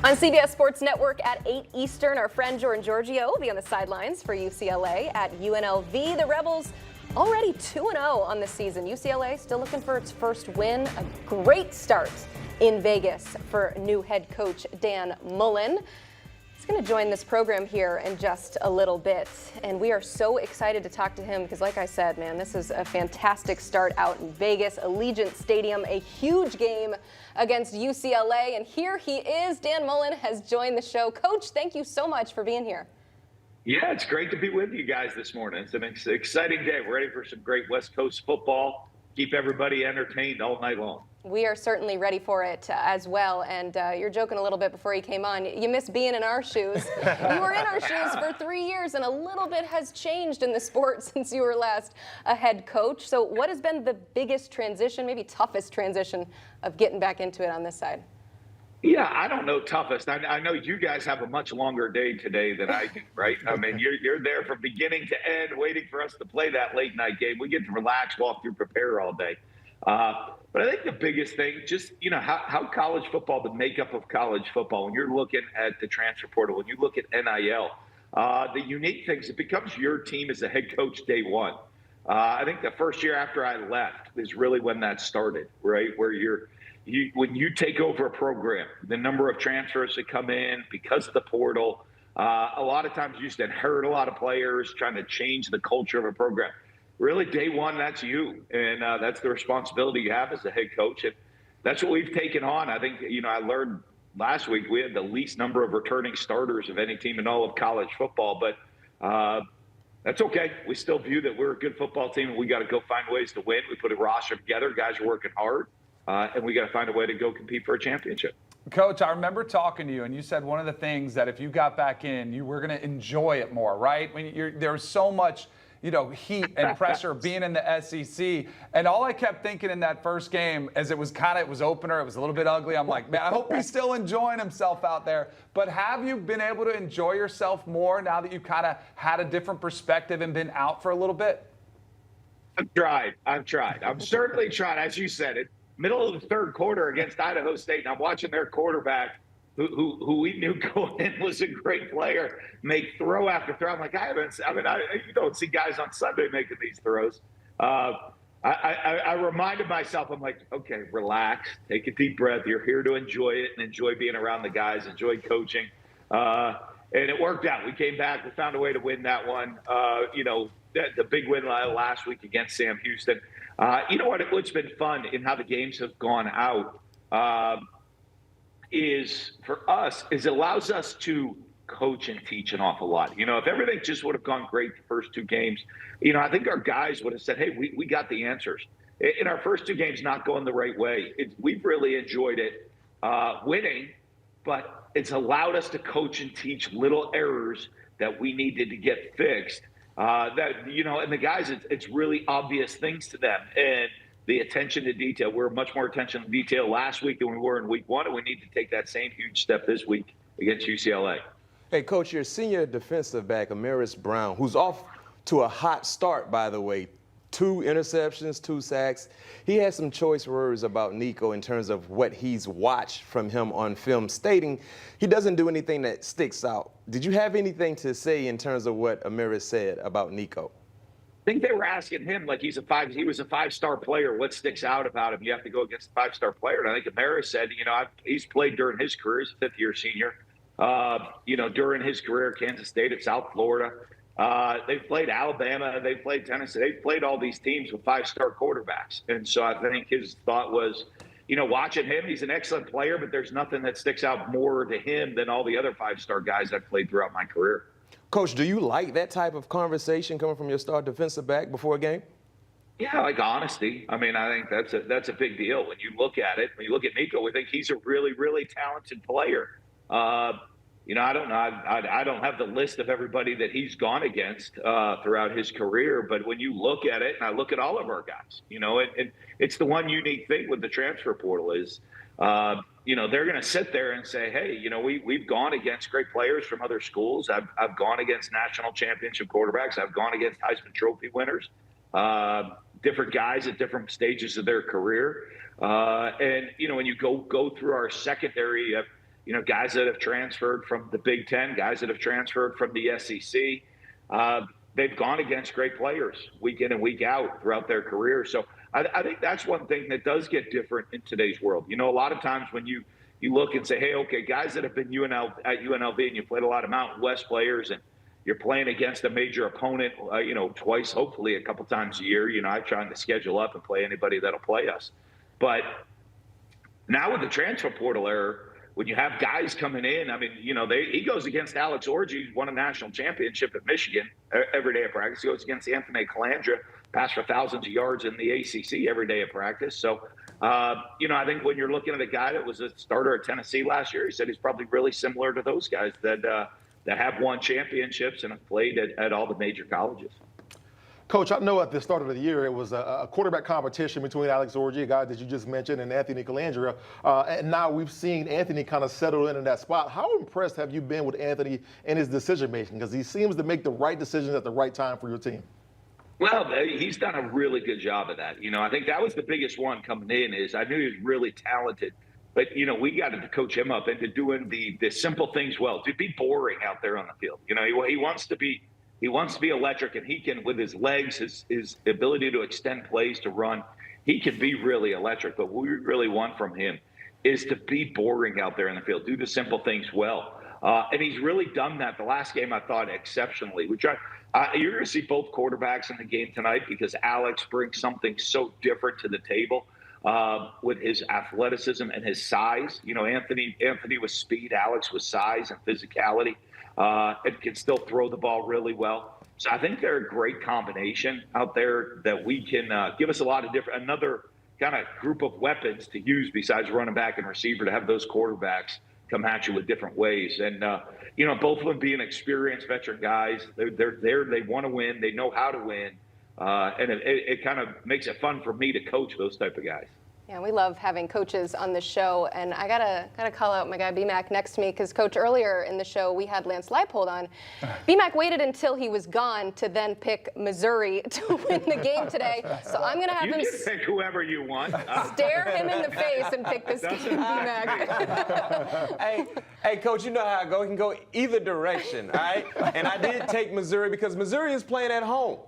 On CBS Sports Network at 8 Eastern, our friend Jordan Giorgio will be on the sidelines for UCLA at UNLV. The Rebels already 2-0 on the season. UCLA still looking for its first win. A great start in Vegas for new head coach Dan Mullen. He's going to join this program here in just a little bit, and we are so excited to talk to him because, like I said, man, this is a fantastic start out in Vegas, Allegiant Stadium, a huge game against UCLA, and here he is. Dan Mullen has joined the show. Coach, thank you so much for being here. Yeah, it's great to be with you guys this morning. It's an exciting day. We're ready for some great West Coast football. Keep everybody entertained all night long. We are certainly ready for it as well. And you're joking a little bit before you came on. You miss being in our shoes. You were in our shoes for 3 years, and a little bit has changed in the sport since you were last a head coach. So what has been the biggest transition, maybe toughest transition of getting back into it on this side? Yeah, I don't know toughest. I know you guys have a much longer day today than I do, right? I mean, you're there from beginning to end waiting for us to play that late night game. We get to relax, walk through, prepare all day. But I think the biggest thing, just, how college football, the makeup of college football, when you're looking at the transfer portal, when you look at NIL, the unique things, it becomes your team as a head coach day one. I think the first year after I left is really when that started, right? Where when you take over a program, the number of transfers that come in because of the portal, a lot of times you used to inherit a lot of players trying to change the culture of a program. Really, day one, that's you, and that's the responsibility you have as a head coach, and that's what we've taken on. I think, I learned last week we had the least number of returning starters of any team in all of college football, but that's okay. We still view that we're a good football team, and we got to go find ways to win. We put a roster together. Guys are working hard, and we got to find a way to go compete for a championship. Coach, I remember talking to you, and you said one of the things that if you got back in, you were going to enjoy it more, right? There was so much heat and pressure being in the SEC. And all I kept thinking in that first game, as it was opener, it was a little bit ugly. I'm like, man, I hope he's still enjoying himself out there. But have you been able to enjoy yourself more now that you've kind of had a different perspective and been out for a little bit? I've tried. I'm certainly trying. As you said, it middle of the third quarter against Idaho State, and I'm watching their quarterback, who we knew going in was a great player, make throw after throw. I'm like, you don't see guys on Sunday making these throws. I reminded myself, I'm like, okay, relax, take a deep breath. You're here to enjoy it and enjoy being around the guys, enjoy coaching. And it worked out. We came back, we found a way to win that one. The big win last week against Sam Houston. What's been fun in how the games have gone out is for us is it allows us to coach and teach an awful lot. If everything just would have gone great the first two games, I think our guys would have said, hey, we got the answers. In our first two games not going the right way, we've really enjoyed it winning, but it's allowed us to coach and teach little errors that we needed to get fixed. And the guys, it's really obvious things to them. And the attention to detail. We're much more attention to detail last week than we were in week one, and we need to take that same huge step this week against UCLA. Hey, Coach, your senior defensive back, Amaris Brown, who's off to a hot start, by the way, 2 interceptions, 2 sacks. He had some choice words about Nico in terms of what he's watched from him on film, stating he doesn't do anything that sticks out. Did you have anything to say in terms of what Amaris said about Nico? I think they were asking him, like he was a 5-star player. What sticks out about him? You have to go against a 5-star player. And I think Amaris said, he's played during his career. He's a 5th-year senior. During his career, Kansas State at South Florida. They've played Alabama. They've played Tennessee. They've played all these teams with 5-star quarterbacks. And so I think his thought was, watching him, he's an excellent player, but there's nothing that sticks out more to him than all the other 5-star guys I've played throughout my career. Coach, do you like that type of conversation coming from your star defensive back before a game? Yeah, I like honesty. I mean, I think that's a big deal. When you look at it, when you look at Nico, we think he's a really, really talented player. I don't know. I don't have the list of everybody that he's gone against throughout his career. But when you look at it, and I look at all of our guys, and it's the one unique thing with the transfer portal is, they're going to sit there and say, hey, we've gone against great players from other schools. I've gone against national championship quarterbacks. I've gone against Heisman Trophy winners, different guys at different stages of their career. And when you go through our secondary, guys that have transferred from the Big Ten, guys that have transferred from the SEC. They've gone against great players week in and week out throughout their career. So I think that's one thing that does get different in today's world. A lot of times when you look and say, hey, okay, guys that have been at UNLV and you played a lot of Mountain West players and you're playing against a major opponent, twice, hopefully a couple times a year. I'm trying to schedule up and play anybody that'll play us. But now with the transfer portal era, when you have guys coming in, he goes against Alex Orji, who won a national championship at Michigan every day of practice. He goes against Anthony Calandra, passed for thousands of yards in the ACC every day of practice. So, I think when you're looking at a guy that was a starter at Tennessee last year, he said he's probably really similar to those guys that have won championships and have played at all the major colleges. Coach, I know at the start of the year it was a quarterback competition between Alex Orji, a guy that you just mentioned, and Anthony Calandra. And now we've seen Anthony kind of settle in that spot. How impressed have you been with Anthony and his decision-making? Because he seems to make the right decisions at the right time for your team. Well, he's done a really good job of that. I think that was the biggest one coming in is I knew he was really talented. But, we got to coach him up into doing the simple things well, to be boring out there on the field. He wants to be electric, and he can, with his legs, his ability to extend plays, to run, he can be really electric. But what we really want from him is to be boring out there in the field, do the simple things well. And he's really done that. The last game, I thought, exceptionally. You're going to see both quarterbacks in the game tonight because Alex brings something so different to the table with his athleticism and his size. Anthony was speed, Alex was size and physicality. And can still throw the ball really well. So I think they're a great combination out there that we can give us a lot of another kind of group of weapons to use besides running back and receiver, to have those quarterbacks come at you with different ways. And, both of them being experienced veteran guys, they're there, they want to win, they know how to win. And it kind of makes it fun for me to coach those type of guys. Yeah, we love having coaches on the show, and I gotta call out my guy B-Mac next to me because, Coach, earlier in the show we had Lance Leipold on. B-Mac waited until he was gone to then pick Missouri to win the game today, so I'm gonna have him pick whoever you want. Stare him in the face and pick this game, B-Mac. Hey, Coach, you know how I go. It can go either direction, all right? And I did take Missouri because Missouri is playing at home.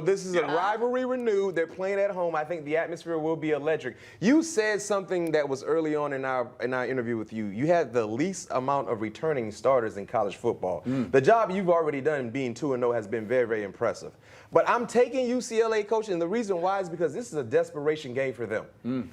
This is a rivalry renewed. They're playing at home. I think the atmosphere will be electric. You said something that was early on in our interview with you. You had the least amount of returning starters in college football. The job you've already done being 2-0 has been very, very impressive. But I'm taking UCLA, Coach, and the reason why is because this is a desperation game for them.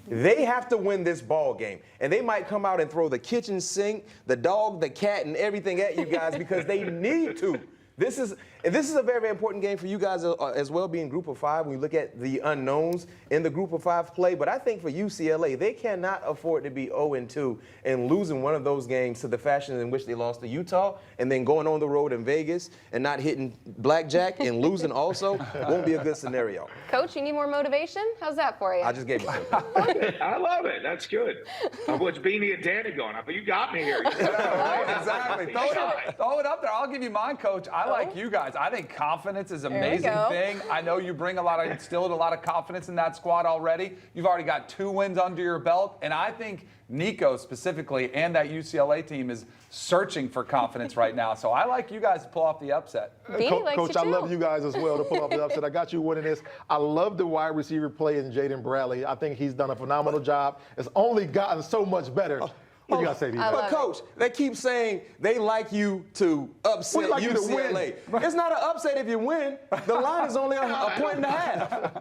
They have to win this ball game, and they might come out and throw the kitchen sink, the dog, the cat, and everything at you guys because they need to. This is a very, very important game for you guys as well, being Group of 5 when you look at the unknowns in the Group of 5 play. But I think for UCLA, they cannot afford to be 0-2 and losing one of those games to the fashion in which they lost to Utah and then going on the road in Vegas and not hitting blackjack and losing also won't be a good scenario. Coach, you need more motivation? How's that for you? I just gave you something. I love it. That's good. What's Beanie and Danny going on? But you got me here. Exactly. Throw it up there. I'll give you mine, Coach. I like you guys. I think confidence is an amazing thing. I know you bring instilled a lot of confidence in that squad already. You've already got 2 wins under your belt, and I think Nico specifically and that UCLA team is searching for confidence right now. So I like you guys to pull off the upset. Coach, I love you guys as well to pull off the upset. I got you winning this. I love the wide receiver play in Jaden Bradley. I think he's done a phenomenal job. It's only gotten so much better. What you got to say, D-Mac? But, Coach, they keep saying they like you to upset UCLA. It's not an upset if you win. The line is only a point and a half.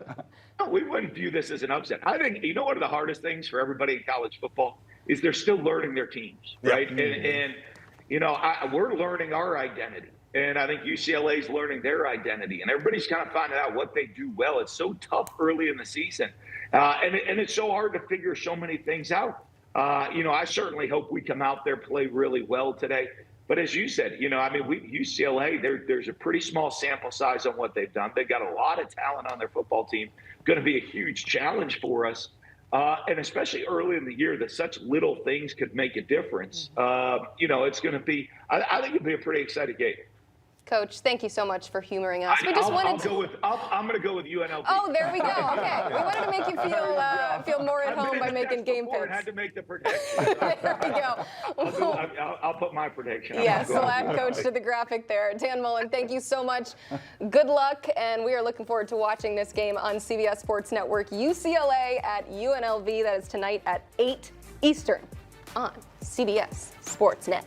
No, we wouldn't view this as an upset. I think, one of the hardest things for everybody in college football is they're still learning their teams, right? And we're learning our identity. And I think UCLA's learning their identity. And everybody's kind of finding out what they do well. It's so tough early in the season. And it's so hard to figure so many things out. I certainly hope we come out there, play really well today. But as you said, UCLA, there's a pretty small sample size on what they've done. They've got a lot of talent on their football team. Going to be a huge challenge for us. And especially early in the year, that such little things could make a difference. It's going to be, I think it'll be a pretty exciting game. Coach, thank you so much for humoring us. We just I'm wanted going to go with UNLV. Oh, there we go. Okay. We wanted to make you feel more at home by making game picks. I had to make the prediction. There we go. I'll put my prediction. Yes, we'll add Coach to the graphic there. Dan Mullen, thank you so much. Good luck, and we are looking forward to watching this game on CBS Sports Network. UCLA at UNLV. That is tonight at 8 Eastern on CBS Sports Net.